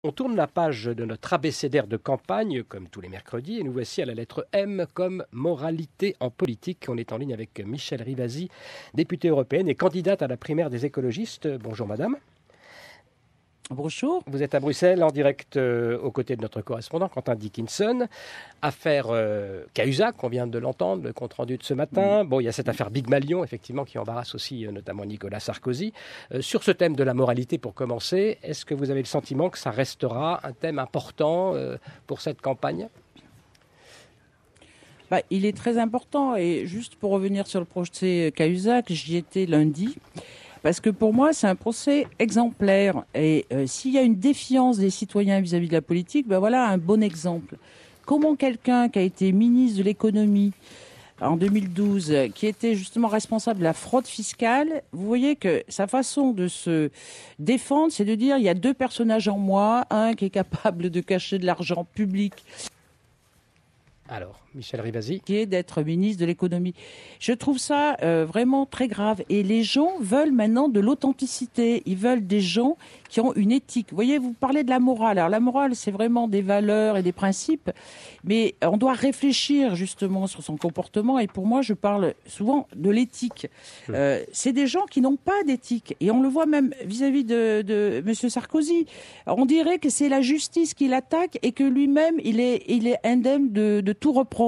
On tourne la page de notre abécédaire de campagne, comme tous les mercredis, et nous voici à la lettre M comme moralité en politique. On est en ligne avec Michèle Rivasi, députée européenne et candidate à la primaire des écologistes. Bonjour madame. Bonjour. Vous êtes à Bruxelles en direct aux côtés de notre correspondant Quentin Dickinson. Affaire Cahuzac, on vient de l'entendre, le compte-rendu de ce matin. Bon, il y a cette affaire Big Malion, effectivement, qui embarrasse aussi notamment Nicolas Sarkozy. Sur ce thème de la moralité, pour commencer, est-ce que vous avez le sentiment que ça restera un thème important pour cette campagne ? Il est très important. Et juste pour revenir sur le procès Cahuzac, j'y étais lundi. Parce que pour moi, c'est un procès exemplaire. Et s'il y a une défiance des citoyens vis-à-vis de la politique, voilà un bon exemple. Comment quelqu'un qui a été ministre de l'économie en 2012, qui était justement responsable de la fraude fiscale, vous voyez que sa façon de se défendre, c'est de dire il y a deux personnages en moi, un qui est capable de cacher de l'argent public. Alors, Michèle Rivasi. Qui est d'être ministre de l'économie. Je trouve ça vraiment très grave. Et les gens veulent maintenant de l'authenticité. Ils veulent des gens qui ont une éthique. Vous voyez, vous parlez de la morale. Alors la morale, c'est vraiment des valeurs et des principes. Mais on doit réfléchir justement sur son comportement. Et pour moi, je parle souvent de l'éthique. C'est des gens qui n'ont pas d'éthique. Et on le voit même vis-à-vis de M. Sarkozy. On dirait que c'est la justice qui l'attaque et que lui-même, il est indemne de tout reproche.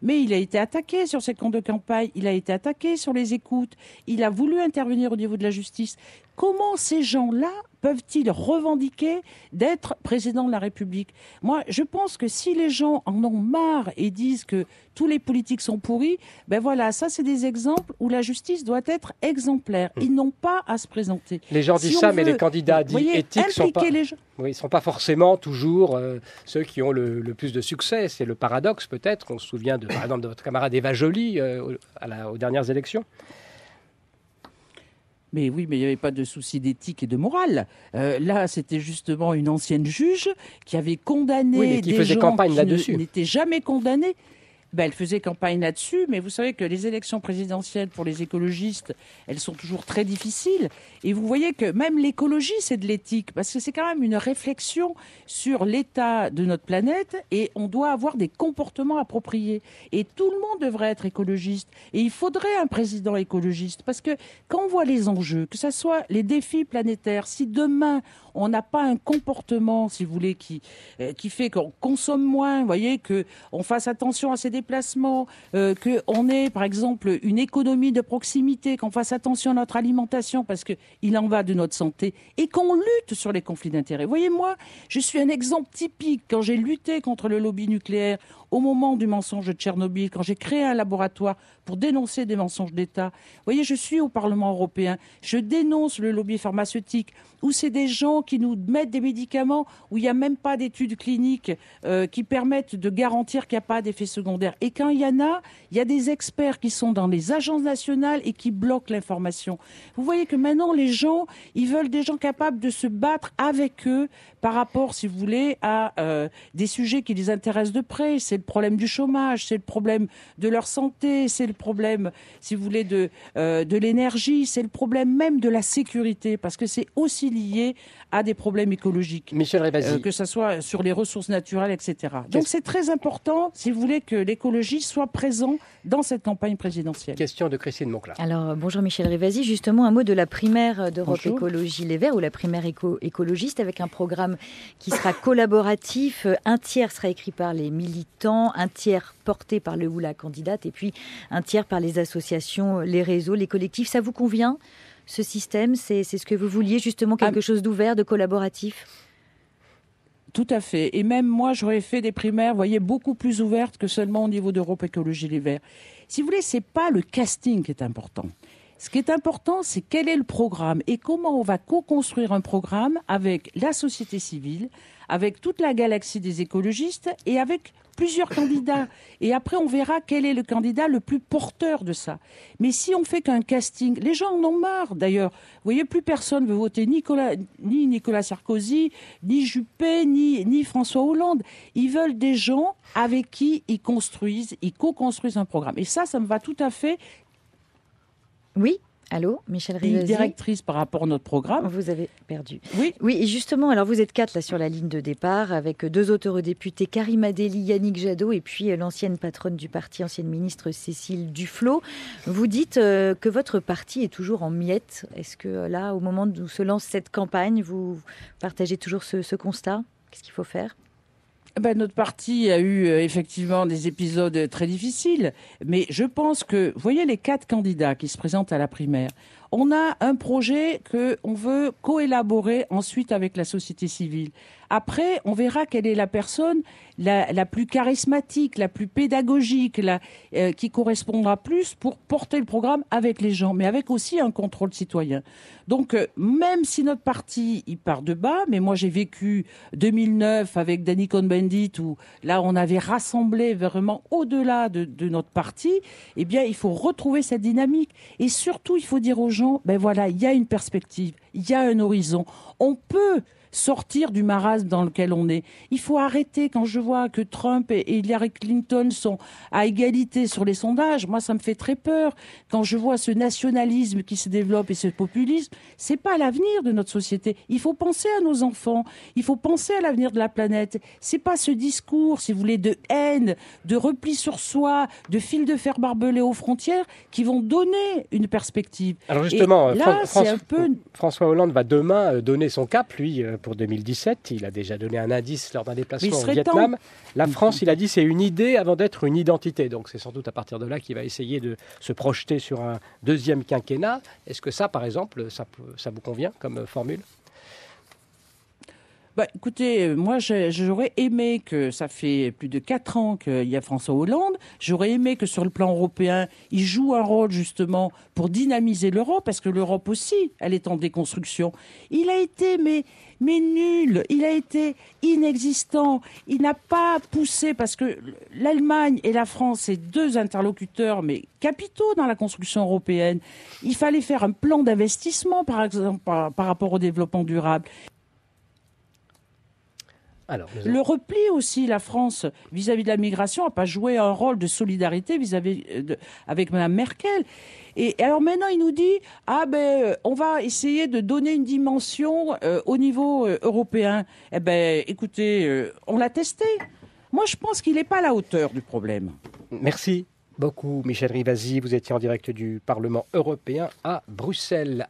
Mais il a été attaqué sur ses comptes de campagne, il a été attaqué sur les écoutes, il a voulu intervenir au niveau de la justice. Comment ces gens-là peuvent-ils revendiquer d'être président de la République ? Moi, je pense que si les gens en ont marre et disent que tous les politiques sont pourris, voilà, ça c'est des exemples où la justice doit être exemplaire. Ils n'ont pas à se présenter. Les gens disent ça, mais les candidats dits éthiques sont pas forcément toujours ceux qui ont le plus de succès. C'est le paradoxe peut-être. On se souvient par exemple de votre camarade Eva Joly aux dernières élections. Mais oui, mais il n'y avait pas de souci d'éthique et de morale. Là, c'était justement une ancienne juge qui avait condamné des gens qui n'étaient jamais condamnés. Elle faisait campagne là-dessus, mais vous savez que les élections présidentielles pour les écologistes, elles sont toujours très difficiles. Et vous voyez que même l'écologie, c'est de l'éthique, parce que c'est quand même une réflexion sur l'état de notre planète, et on doit avoir des comportements appropriés. Et tout le monde devrait être écologiste. Et il faudrait un président écologiste, parce que quand on voit les enjeux, que ce soit les défis planétaires, si demain on n'a pas un comportement, si vous voulez, qui fait qu'on consomme moins, vous voyez, qu'on fasse attention à ses déplacements, qu'on ait, par exemple, une économie de proximité, qu'on fasse attention à notre alimentation, parce qu'il en va de notre santé, et qu'on lutte sur les conflits d'intérêts. Vous voyez, moi, je suis un exemple typique. Quand j'ai lutté contre le lobby nucléaire, au moment du mensonge de Tchernobyl, quand j'ai créé un laboratoire pour dénoncer des mensonges d'État, vous voyez, je suis au Parlement européen, je dénonce le lobby pharmaceutique, où c'est des gens qui nous mettent des médicaments où il n'y a même pas d'études cliniques qui permettent de garantir qu'il n'y a pas d'effets secondaires. Et quand il y en a, il y a des experts qui sont dans les agences nationales et qui bloquent l'information. Vous voyez que maintenant, les gens, ils veulent des gens capables de se battre avec eux par rapport, si vous voulez, à des sujets qui les intéressent de près. C'est le problème du chômage, c'est le problème de leur santé, c'est le problème, si vous voulez, de l'énergie, c'est le problème même de la sécurité, parce que c'est aussi lié à des problèmes écologiques. Michèle Rivasi. Que ce soit sur les ressources naturelles, etc. Donc c'est très important, si vous voulez, que l'écologie soit présente dans cette campagne présidentielle. Question de Christine Monclar. Alors, bonjour Michèle Rivasi. Justement, un mot de la primaire d'Europe Écologie Les Verts, ou la primaire écologiste, avec un programme qui sera collaboratif. Un tiers sera écrit par les militants, un tiers porté par le ou la candidate, et puis un tiers par les associations, les réseaux, les collectifs. Ça vous convient ? Ce système, c'est ce que vous vouliez, justement, quelque chose d'ouvert, de collaboratif ? Tout à fait. Et même moi, j'aurais fait des primaires, vous voyez, beaucoup plus ouvertes que seulement au niveau d'Europe Écologie Les Verts. Si vous voulez, c'est pas le casting qui est important. Ce qui est important, c'est quel est le programme et comment on va co-construire un programme avec la société civile, avec toute la galaxie des écologistes et avec plusieurs candidats. Et après, on verra quel est le candidat le plus porteur de ça. Mais si on fait qu'un casting, les gens en ont marre d'ailleurs. Vous voyez, plus personne ne veut voter ni Nicolas Sarkozy, ni Juppé, ni François Hollande. Ils veulent des gens avec qui ils co-construisent un programme. Et ça me va tout à fait. Oui. Allô, Michel Rivasi. Directrice par rapport à notre programme. Vous avez perdu. Oui. Oui, et justement, alors vous êtes 4 là sur la ligne de départ avec 2 autres eurodéputés, Karima Delli, Yannick Jadot et puis l'ancienne patronne du parti, ancienne ministre Cécile Duflot. Vous dites que votre parti est toujours en miettes. Est-ce que là, au moment où se lance cette campagne, vous partagez toujours ce constat ? Qu'est-ce qu'il faut faire ? Notre parti a eu effectivement des épisodes très difficiles, mais je pense que, vous voyez les 4 candidats qui se présentent à la primaire, on a un projet qu'on veut coélaborer ensuite avec la société civile. Après, on verra quelle est la personne la plus charismatique, la plus pédagogique, qui correspondra plus pour porter le programme avec les gens, mais avec aussi un contrôle citoyen. Donc, même si notre parti, il part de bas, mais moi j'ai vécu 2009 avec Danny Cohn-Bendit, où là on avait rassemblé vraiment au-delà de notre parti, eh bien il faut retrouver cette dynamique. Et surtout, il faut dire aux gens, voilà, il y a une perspective, il y a un horizon. On peut sortir du marasme dans lequel on est. Il faut arrêter. Quand je vois que Trump et Hillary Clinton sont à égalité sur les sondages, moi ça me fait très peur. Quand je vois ce nationalisme qui se développe et ce populisme, c'est pas l'avenir de notre société. Il faut penser à nos enfants. Il faut penser à l'avenir de la planète. C'est pas ce discours, si vous voulez, de haine, de repli sur soi, de fil de fer barbelé aux frontières qui vont donner une perspective. Alors justement, là, François Hollande va demain donner son cap, lui, pour 2017. Il a déjà donné un indice lors d'un déplacement au Vietnam. La France, il a dit, c'est une idée avant d'être une identité. Donc c'est sans doute à partir de là qu'il va essayer de se projeter sur un deuxième quinquennat. Est-ce que ça, par exemple, ça vous convient comme formule ? Écoutez, moi j'aurais aimé que, ça fait plus de 4 ans qu'il y a François Hollande, j'aurais aimé que sur le plan européen, il joue un rôle justement pour dynamiser l'Europe, parce que l'Europe aussi, elle est en déconstruction. Il a été mais nul, il a été inexistant, il n'a pas poussé, parce que l'Allemagne et la France, c'est 2 interlocuteurs mais capitaux dans la construction européenne. Il fallait faire un plan d'investissement, par exemple, par rapport au développement durable. Alors, le repli aussi, la France, vis-à-vis de la migration, n'a pas joué un rôle de solidarité avec Mme Merkel. Et alors maintenant, il nous dit, on va essayer de donner une dimension au niveau européen. Écoutez, on l'a testé. Moi, je pense qu'il n'est pas à la hauteur du problème. Merci beaucoup, Michel Rivasi. Vous étiez en direct du Parlement européen à Bruxelles.